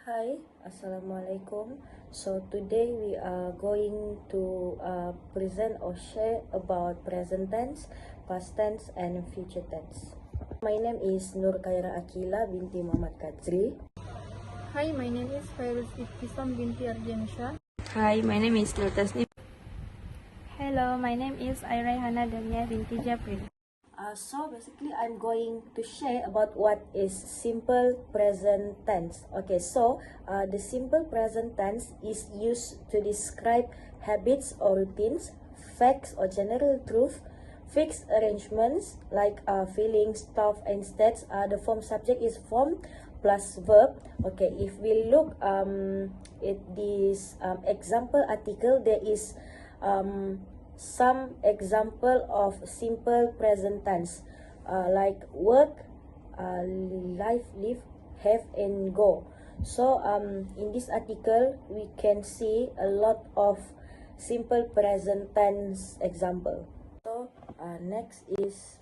Hi, Assalamualaikum. So today we are going to present or share about present tense, past tense and future tense. My name is NURKHAYRA AQEELA binti Muhammad Kadzri. Hi, my name is FAIRUZ binti Airaihanna. Hi, my name is TASNIM. Hello, my name is Airaihanna Damia binti Jabril. So basically I'm going to share about what is simple present tense. Okay, so the simple present tense is used to describe habits or routines, facts or general truth, fixed arrangements like feelings, stuff and states. The form subject is form plus verb. Okay, if we look at this example article, there is some example of simple present tense like work, live, live, have and go. So in this article we can see a lot of simple present tense example. So next is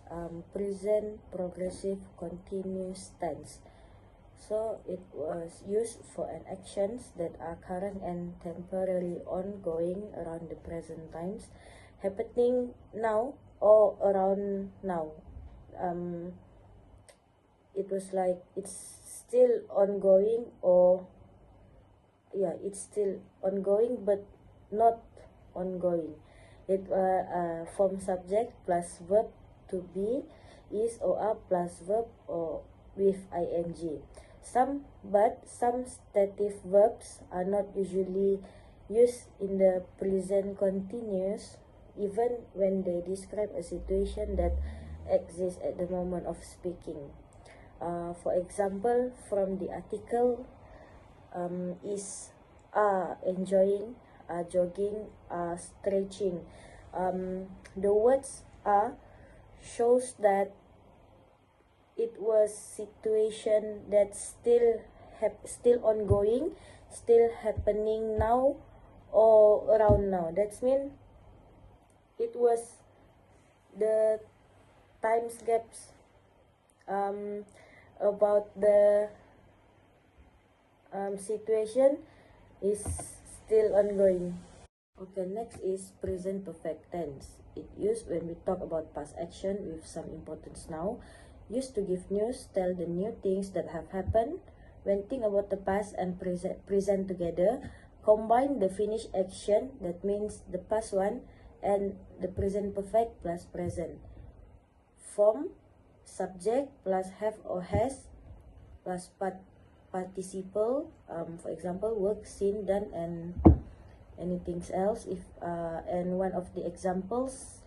present progressive continuous tense. So it was used for an actions that are current and temporarily ongoing around the present times, happening now or around now. It was like it's still ongoing, or yeah, it's still ongoing but not ongoing. It form subject plus verb to be, is or are plus verb or with ing. Some stative verbs are not usually used in the present continuous, even when they describe a situation that exists at the moment of speaking. For example, from the article, is, are enjoying, are jogging, are stretching. The words are shows that it was situation that still ongoing, still happening now or around now. That's mean it was the times gaps about the situation is still ongoing. Okay, next is present perfect tense. It used when we talk about past action with some importance now. Used to give news, tell the new things that have happened. When think about the past and present together, combine the finished action, that means the past one, and the present perfect plus present. Form subject plus have or has plus participle. For example, work, seen, done, and anything else. If and one of the examples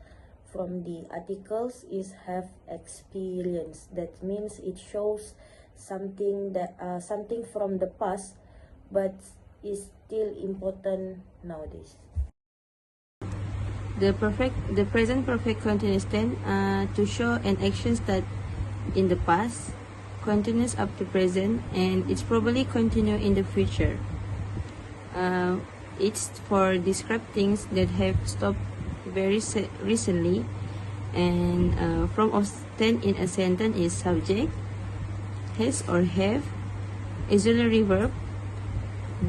from the articles is have experience. That means it shows something that something from the past but is still important nowadays. The present perfect continuous tense to show an action that in the past, continues up to present, and it's probably continue in the future. It's for describe things that have stopped very recently, and from often in a sentence is subject, has or have, auxiliary verb,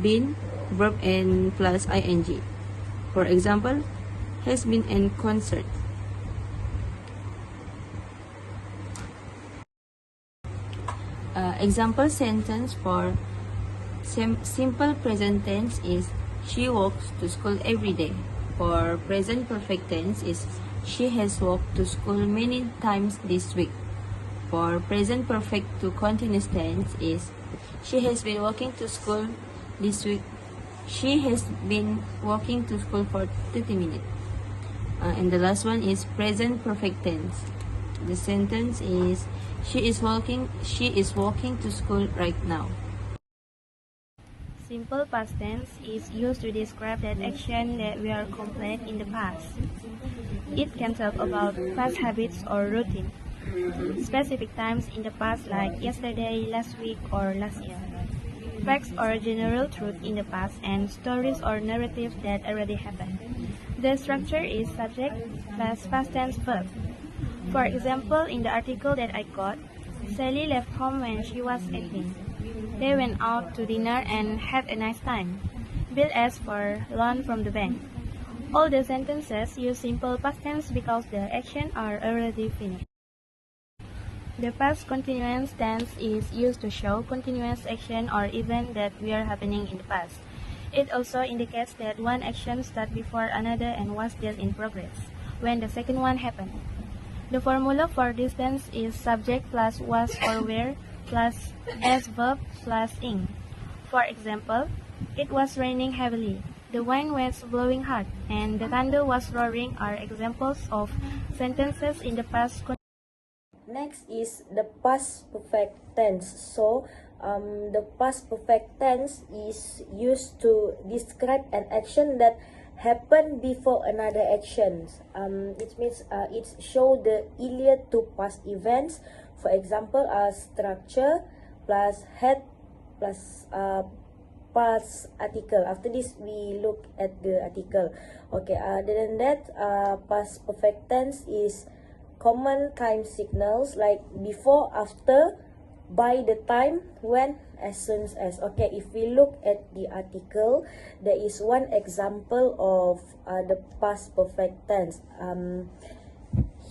been, verb and plus ing. For example, has been in concert. Example sentence for simple present tense is she walks to school every day. For present perfect tense is she has walked to school many times this week. For present perfect to continuous tense is she has been walking to school this week. She has been walking to school for 30 minutes. And the last one is present perfect tense. The sentence is she is walking to school right now. Simple past tense is used to describe that action that we are complete in the past. It can talk about past habits or routine, specific times in the past like yesterday, last week, or last year. Facts or general truth in the past, and stories or narratives that already happened. The structure is subject plus past tense verb. For example, in the article that I got, Sally left home when she was 18. They went out to dinner and had a nice time. Bill asked for loan from the bank. All the sentences use simple past tense because the actions are already finished. The past continuous tense is used to show continuous action or event that were happening in the past. It also indicates that one action started before another and was still in progress when the second one happened. The formula for this tense is subject plus was or were plus as verb plus ing. For example, it was raining heavily, the wind was blowing hard, and the thunder was roaring are examples of sentences in the past. Next is the past perfect tense. So the past perfect tense is used to describe an action that happened before another action. It means it show the earlier two past events. For example, structure plus head plus past article. After this, we look at the article. Okay. Other than that, past perfect tense is common time signals like before, after, by the time, when, as soon as. Okay, if we look at the article, there is one example of the past perfect tense.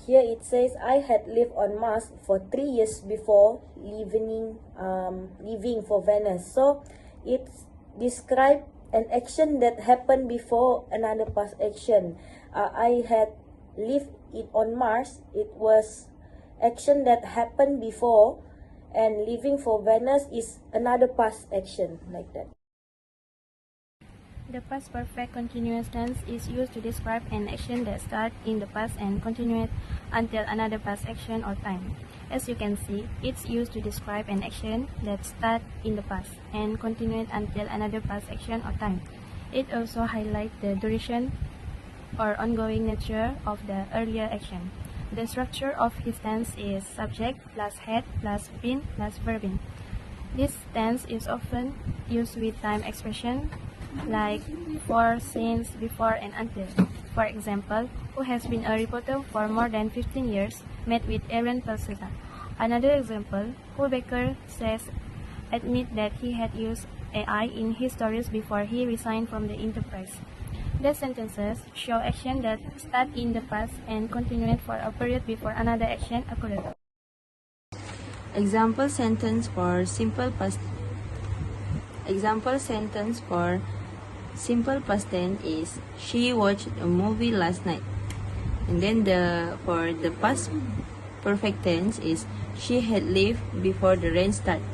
Here it says, I had lived on Mars for 3 years before leaving for Venus. So it describes an action that happened before another past action. I had lived on Mars. It was action that happened before, and leaving for Venus is another past action, like that. The past perfect continuous tense is used to describe an action that starts in the past and continued until another past action or time. As you can see, it's used to describe an action that starts in the past and continued until another past action or time. It also highlights the duration or ongoing nature of the earlier action. The structure of his tense is subject plus head plus been plus verbing. This tense is often used with time expression like for, since, before, and until. For example, who has been a reporter for more than 15 years met with Aaron Pelsuta. Another example, who Baker says admit that he had used AI in his stories before he resigned from the enterprise. The sentences show action that start in the past and continued for a period before another action occurred. Example sentence for simple past tense is she watched a movie last night. And then for the past perfect tense is she had left before the rain started.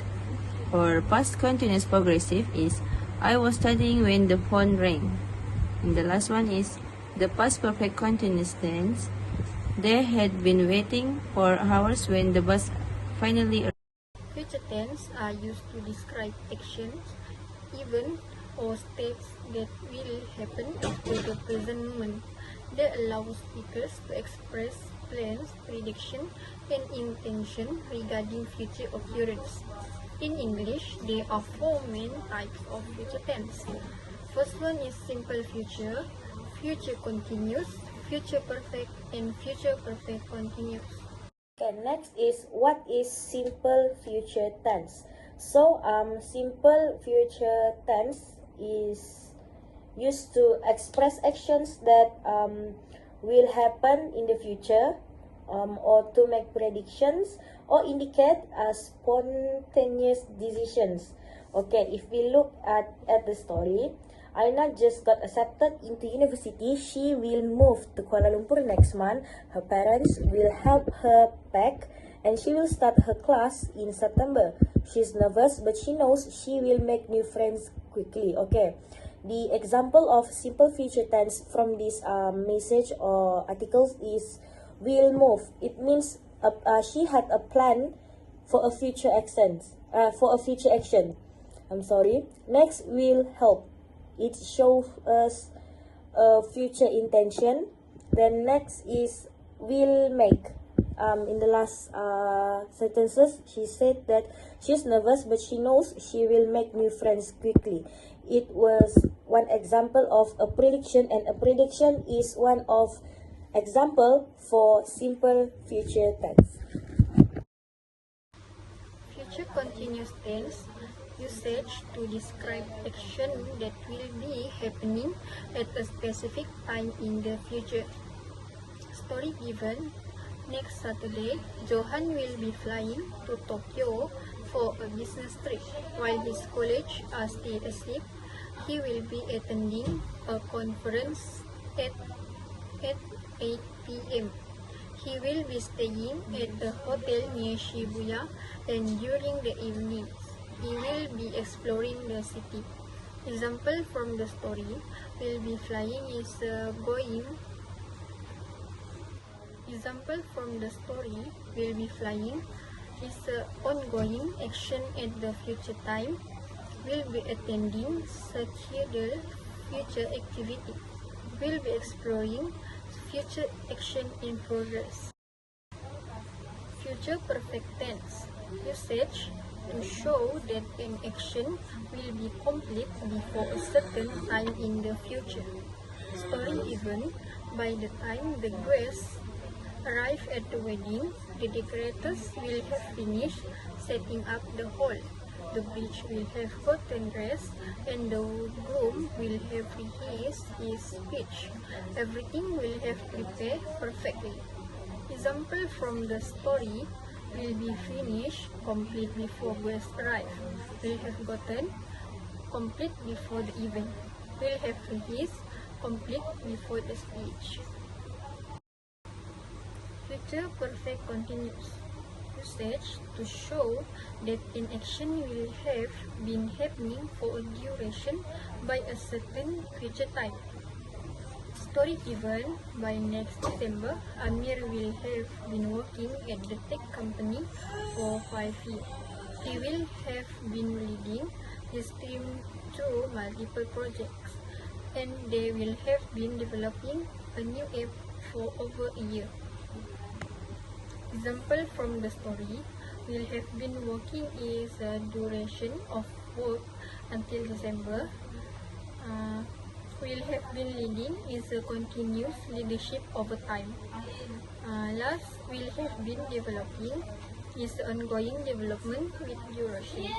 For past continuous progressive is I was studying when the phone rang. And the last one is the past perfect continuous tense. They had been waiting for hours when the bus finally arrived. Future tense are used to describe actions, events, or states that will happen after the present moment. They allow speakers to express plans, prediction, and intention regarding future occurrence. In English, there are 4 main types of future tense. First one is simple future, future continuous, future perfect, and future perfect continuous. Okay, next is what is simple future tense. So simple future tense is used to express actions that will happen in the future, or to make predictions or indicate spontaneous decisions. Okay, if we look at the story, Aina just got accepted into university. She will move to Kuala Lumpur next month. Her parents will help her pack and she will start her class in September. She's nervous, but she knows she will make new friends quickly. Okay, the example of simple future tense from this message or articles is will move. It means she had a plan for a future action. Next, will help. It shows us a future intention. Then next is will make. In the last sentences, she said that she's nervous, but she knows she will make new friends quickly. It was one example of a prediction, and a prediction is one of example for simple future tense. Future continuous tense Usage to describe action that will be happening at a specific time in the future. Story given. Next Saturday, Johan will be flying to Tokyo for a business trip. While his colleagues are still asleep, he will be attending a conference at 8 p.m. He will be staying at a hotel near Shibuya, and during the evenings, he will be exploring the city. Example from the story will be flying is ongoing action at the future time, will be attending scheduled future activity, will be exploring future action in progress. Future perfect tense. Usage to show that an action will be complete before a certain time in the future. Story given. By the time the guests arrive at the wedding, the decorators will have finished setting up the hall. The bride will have gotten dressed, and the groom will have rehearsed his speech. Everything will have prepared perfectly. Example from the story will be finished complete before guests arrive. Will have gotten complete before the event. Will have rehearsed complete before the speech. Future perfect continuous. Usage to show that an action will have been happening for a duration by a certain future time. Story given. By next December, Amir will have been working at the tech company for 5 years. He will have been leading his team through multiple projects, and they will have been developing a new app for over a year. Example from the story will have been working is a duration of work until December. Will have been leading is a continuous leadership over time. Last, will have been developing is ongoing development with duration.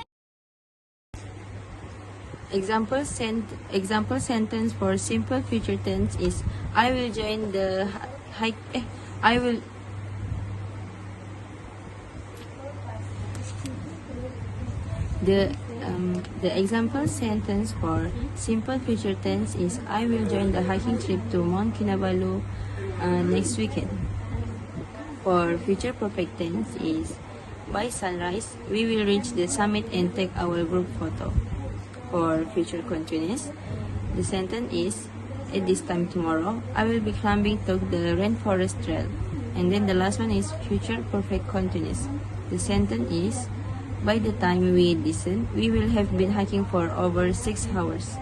Example sentence for simple future tense is I will join the The example sentence for simple future tense is I will join the hiking trip to Mount Kinabalu next weekend. For future perfect tense is by sunrise we will reach the summit and take our group photo. For future continuous, the sentence is at this time tomorrow I will be climbing to the rainforest trail. And then the last one is future perfect continuous. The sentence is by the time we listen, we will have been hiking for over 6 hours.